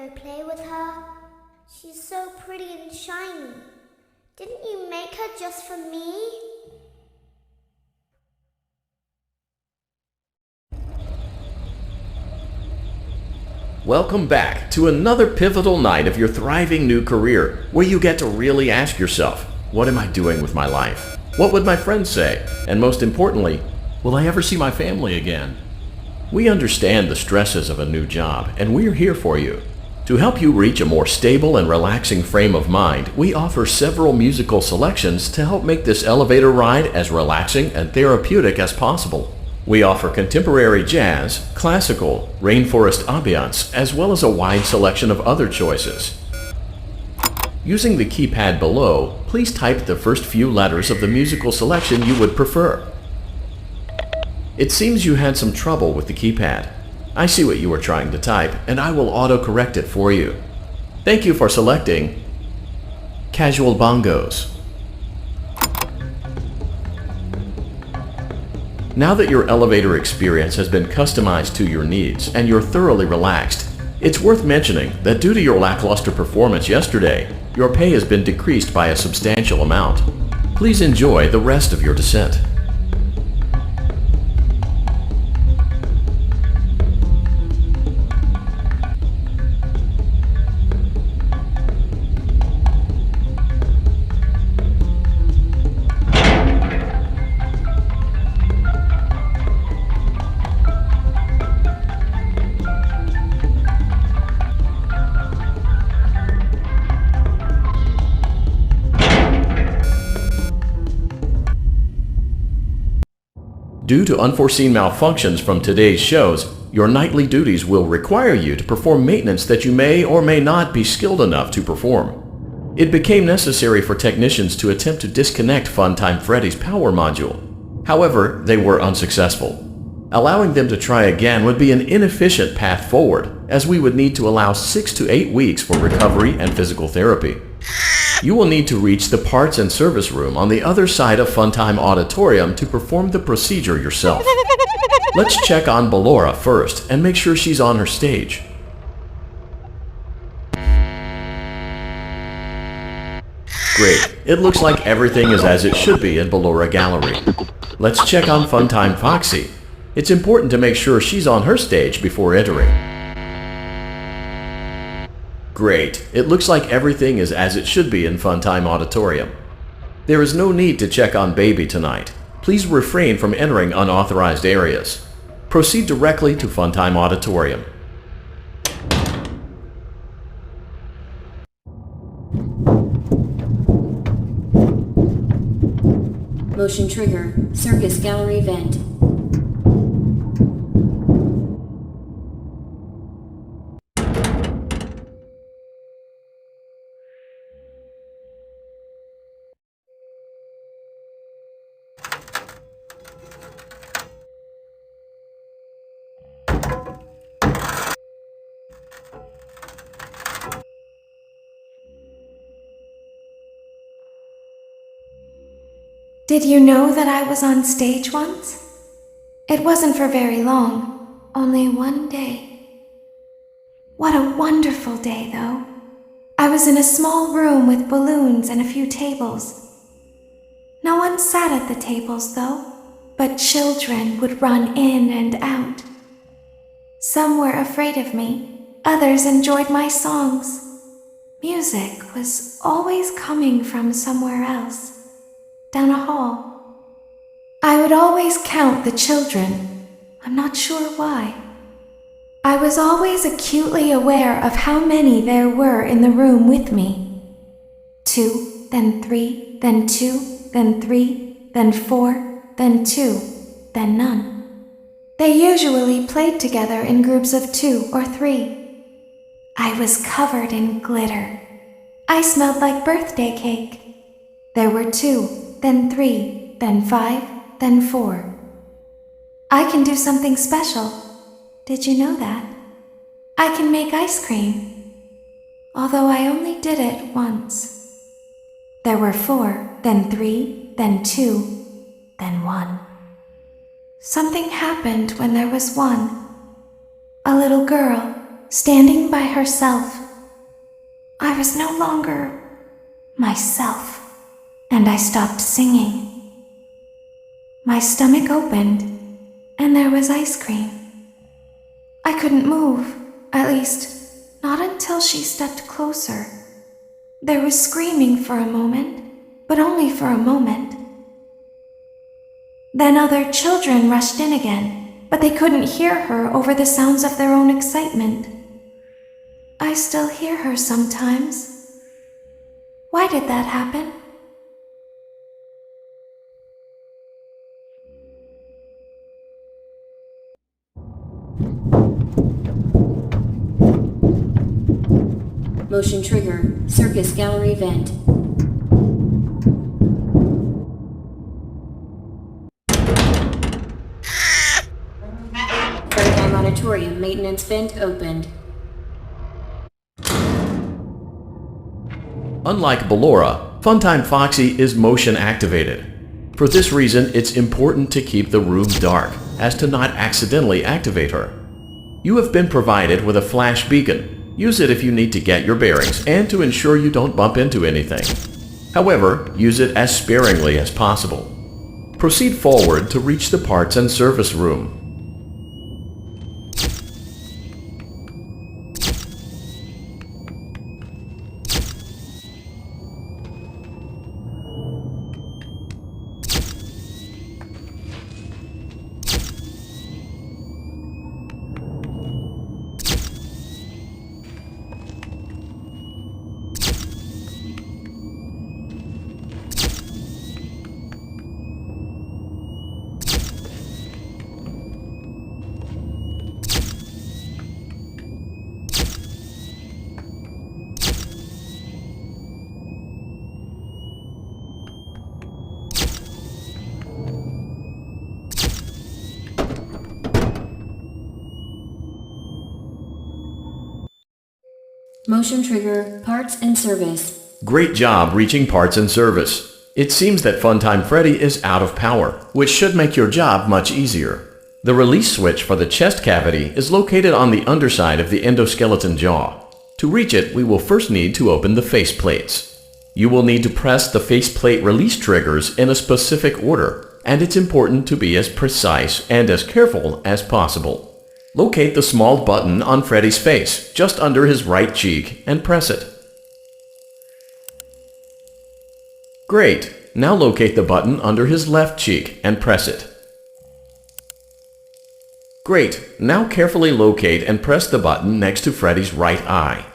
I play with her? She's so pretty and shiny. Didn't you make her just for me? Welcome back to another pivotal night of your thriving new career, where you get to really ask yourself, what am I doing with my life? What would my friends say? And most importantly, will I ever see my family again? We understand the stresses of a new job, and we're here for you. To help you reach a more stable and relaxing frame of mind, we offer several musical selections to help make this elevator ride as relaxing and therapeutic as possible. We offer contemporary jazz, classical, rainforest ambiance, as well as a wide selection of other choices. Using the keypad below, please type the first few letters of the musical selection you would prefer. It seems you had some trouble with the keypad. I see what you were trying to type, and I will auto-correct it for you. Thank you for selecting Casual Bongos. Now that your elevator experience has been customized to your needs and you're thoroughly relaxed, it's worth mentioning that due to your lackluster performance yesterday, your pay has been decreased by a substantial amount. Please enjoy the rest of your descent. Due to unforeseen malfunctions from today's shows, your nightly duties will require you to perform maintenance that you may or may not be skilled enough to perform. It became necessary for technicians to attempt to disconnect Funtime Freddy's power module. However, they were unsuccessful. Allowing them to try again would be an inefficient path forward, as we would need to allow 6 to 8 weeks for recovery and physical therapy. You will need to reach the parts and service room on the other side of Funtime Auditorium to perform the procedure yourself. Let's check on Ballora first and make sure she's on her stage. Great. It looks like everything is as it should be in Ballora Gallery. Let's check on Funtime Foxy. It's important to make sure she's on her stage before entering. Great. It looks like everything is as it should be in Funtime Auditorium. There is no need to check on Baby tonight. Please refrain from entering unauthorized areas. Proceed directly to Funtime Auditorium. Motion trigger. Circus Gallery vent. Did you know that I was on stage once? It wasn't for very long, only one day. What a wonderful day, though. I was in a small room with balloons and a few tables. No one sat at the tables, though, but children would run in and out. Some were afraid of me, others enjoyed my songs. Music was always coming from somewhere else. Down a hall. I would always count the children. I'm not sure why. I was always acutely aware of how many there were in the room with me. 2, then 3, then 2, then 3, then 4, then 2, then none. They usually played together in groups of 2 or 3. I was covered in glitter. I smelled like birthday cake. There were 2. Then 3, then 5, then 4. I can do something special. Did you know that? I can make ice cream. Although I only did it once. There were 4, then 3, then 2, then 1. Something happened when there was 1. A little girl standing by herself. I was no longer myself, and I stopped singing. My stomach opened, and there was ice cream. I couldn't move, at least, not until she stepped closer. There was screaming for a moment, but only for a moment. Then other children rushed in again, but they couldn't hear her over the sounds of their own excitement. I still hear her sometimes. Why did that happen? Motion trigger. Circus gallery vent. Freddy Auditorium maintenance vent opened. Unlike Ballora, Funtime Foxy is motion activated. For this reason, it's important to keep the room dark, as to not accidentally activate her. You have been provided with a flash beacon. Use it if you need to get your bearings and to ensure you don't bump into anything. However, use it as sparingly as possible. Proceed forward to reach the parts and service room. Motion trigger. Parts and service. Great job reaching parts and service. It seems that Funtime Freddy is out of power, which should make your job much easier. The release switch for the chest cavity is located on the underside of the endoskeleton jaw. To reach it, we will first need to open the faceplates. You will need to press the faceplate release triggers in a specific order, and it's important to be as precise and as careful as possible. Locate the small button on Freddy's face, just under his right cheek, and press it. Great! Now locate the button under his left cheek and press it. Great! Now carefully locate and press the button next to Freddy's right eye.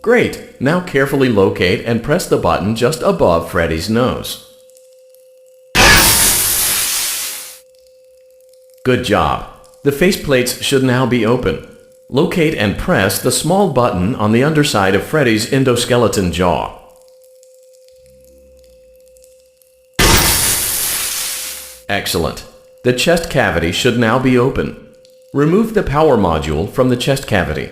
Great! Now carefully locate and press the button just above Freddy's nose. Good job! The faceplates should now be open. Locate and press the small button on the underside of Freddy's endoskeleton jaw. Excellent! The chest cavity should now be open. Remove the power module from the chest cavity.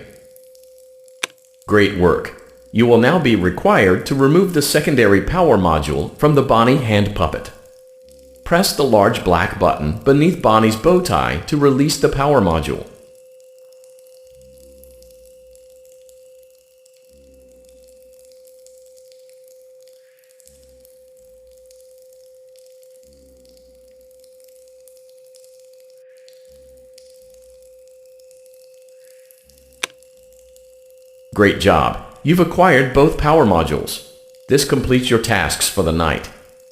Great work! You will now be required to remove the secondary power module from the Bonnie hand puppet. Press the large black button beneath Bonnie's bow tie to release the power module. Great job! You've acquired both power modules. This completes your tasks for the night.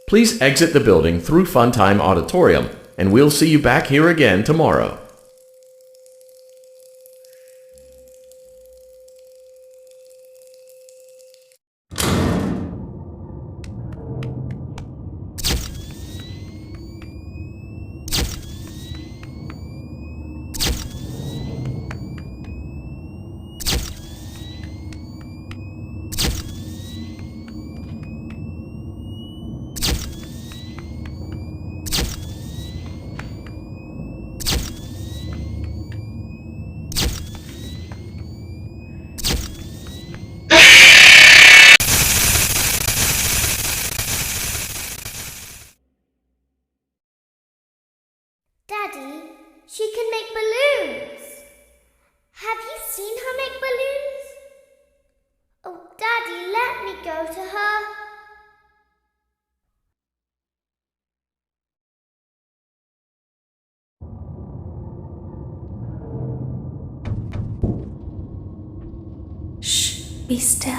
Please exit the building through Funtime Auditorium, and we'll see you back here again tomorrow. Daddy, she can make balloons. go to her? Shh, be still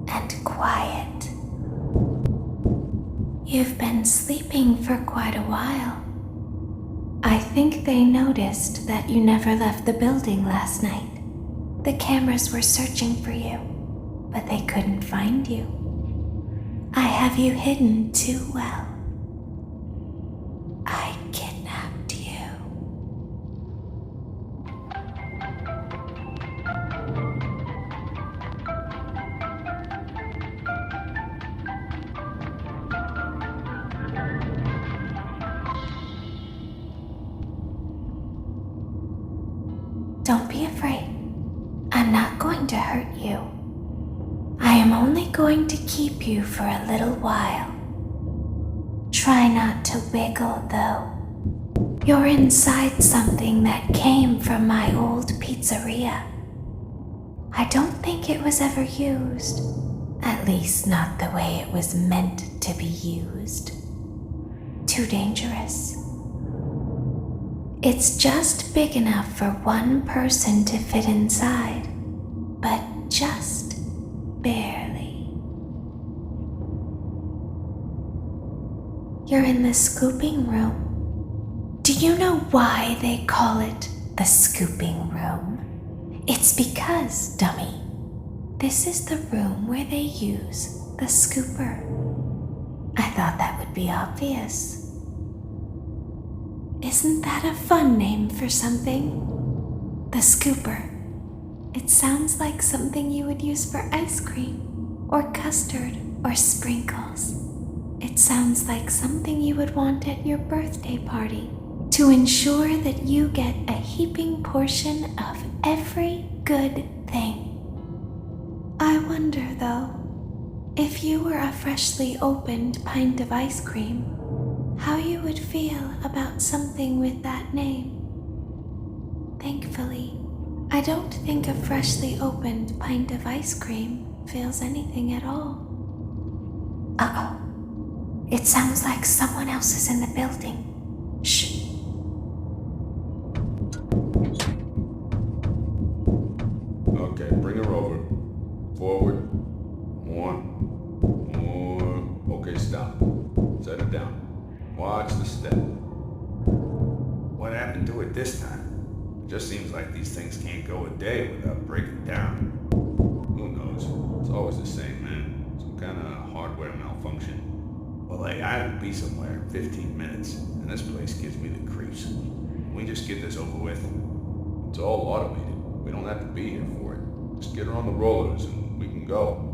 and quiet. You've been sleeping for quite a while. I think they noticed that you never left the building last night. The cameras were searching for you, but they couldn't find you. I have you hidden too well. I kidnapped you. Don't be afraid. I'm not going to hurt you. I am only going to keep you for a little while. Try not to wiggle, though. You're inside something that came from my old pizzeria. I don't think it was ever used. At least not the way it was meant to be used. Too dangerous. It's just big enough for one person to fit inside, but just barely. You're in the scooping room. Do you know why they call it the scooping room? It's because, dummy, this is the room where they use the scooper. I thought that would be obvious. Isn't that a fun name for something? The scooper. It sounds like something you would use for ice cream, or custard, or sprinkles. It sounds like something you would want at your birthday party to ensure that you get a heaping portion of every good thing. I wonder, though, if you were a freshly opened pint of ice cream, how you would feel about something with that name. Thankfully, I don't think a freshly opened pint of ice cream feels anything at all. Uh-oh. It sounds like someone else is in the building. Shh. Okay, bring her over. Forward. More. Okay, stop. Set her down. Watch the step. What happened to it this time? It just seems like these things can't go a day without breaking down. Who knows? It's always the same, man. Some kind of hardware malfunction. Well, hey, I have to be somewhere in 15 minutes, and this place gives me the creeps. Can we just get this over with? It's all automated. We don't have to be here for it. Just get her on the rollers and we can go.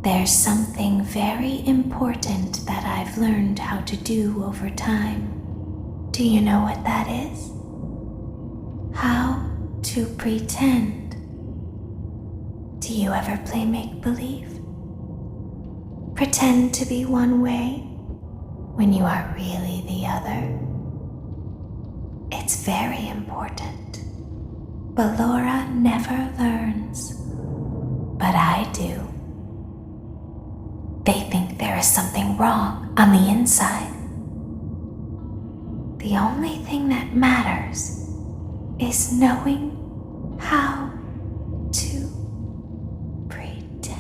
There's something very important that I've learned how to do over time. Do you know what that is? How to pretend. Do you ever play make-believe? Pretend to be one way when you are really the other. It's very important. But Laura never learns. But I do. They think there is something wrong on the inside. The only thing that matters is knowing how to pretend.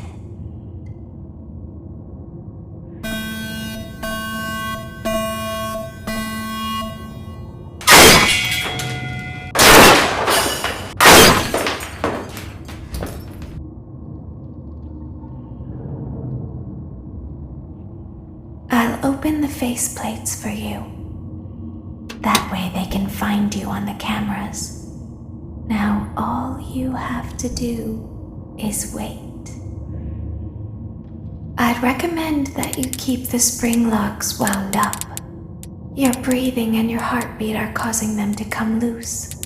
faceplates for you. That way they can find you on the cameras. Now all you have to do is wait. I'd recommend that you keep the spring locks wound up. Your breathing and your heartbeat are causing them to come loose.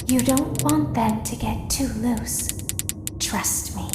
You don't want them to get too loose. Trust me.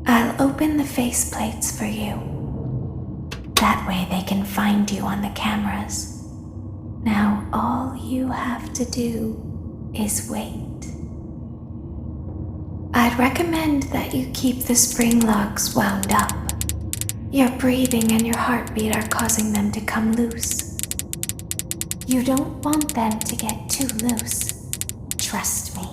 I'll open the faceplates for you. That way they can find you on the cameras. Now all you have to do is wait. I'd recommend that you keep the spring locks wound up. Your breathing and your heartbeat are causing them to come loose. You don't want them to get too loose. Trust me.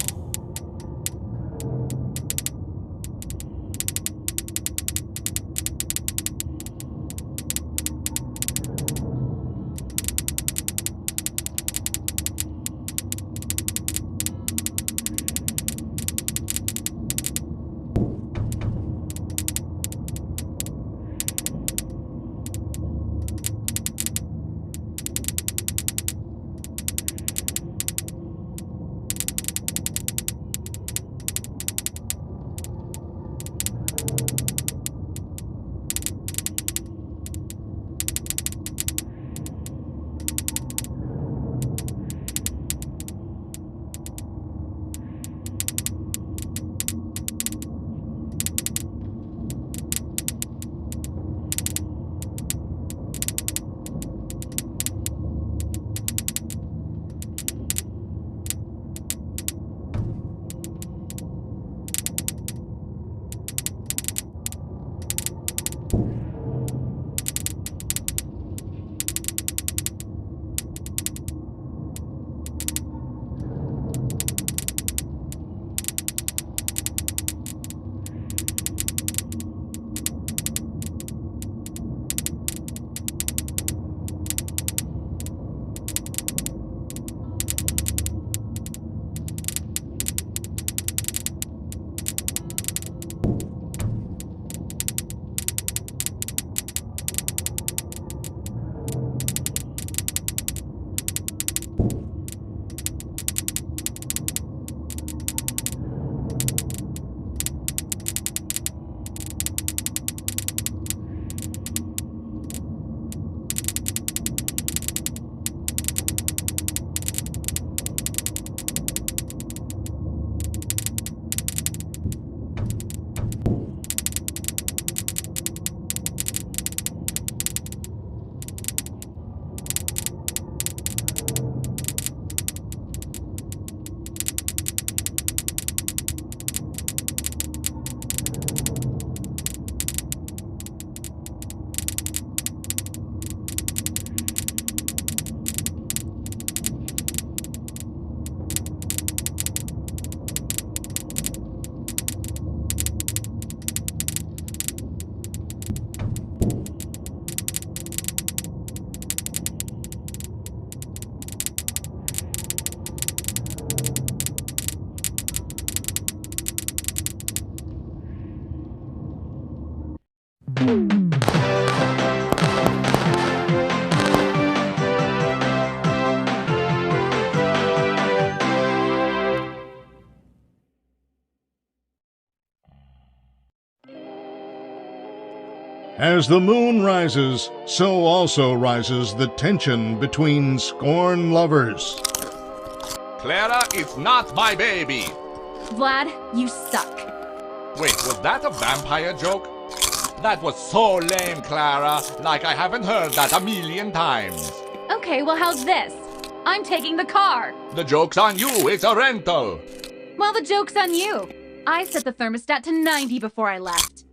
As the moon rises, so also rises the tension between scorn lovers. Clara, it's not my baby! Vlad, you suck. Wait, was that a vampire joke? That was so lame, Clara. Like I haven't heard that a million times. Okay, well, how's this? I'm taking the car. The joke's on you. It's a rental. Well, the joke's on you. I set the thermostat to 90 before I left.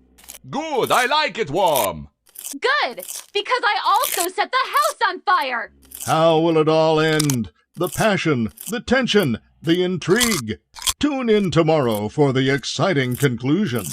Good. I like it warm. Good, because I also set the house on fire. How will it all end? The passion, the tension, the intrigue. Tune in tomorrow for the exciting conclusion.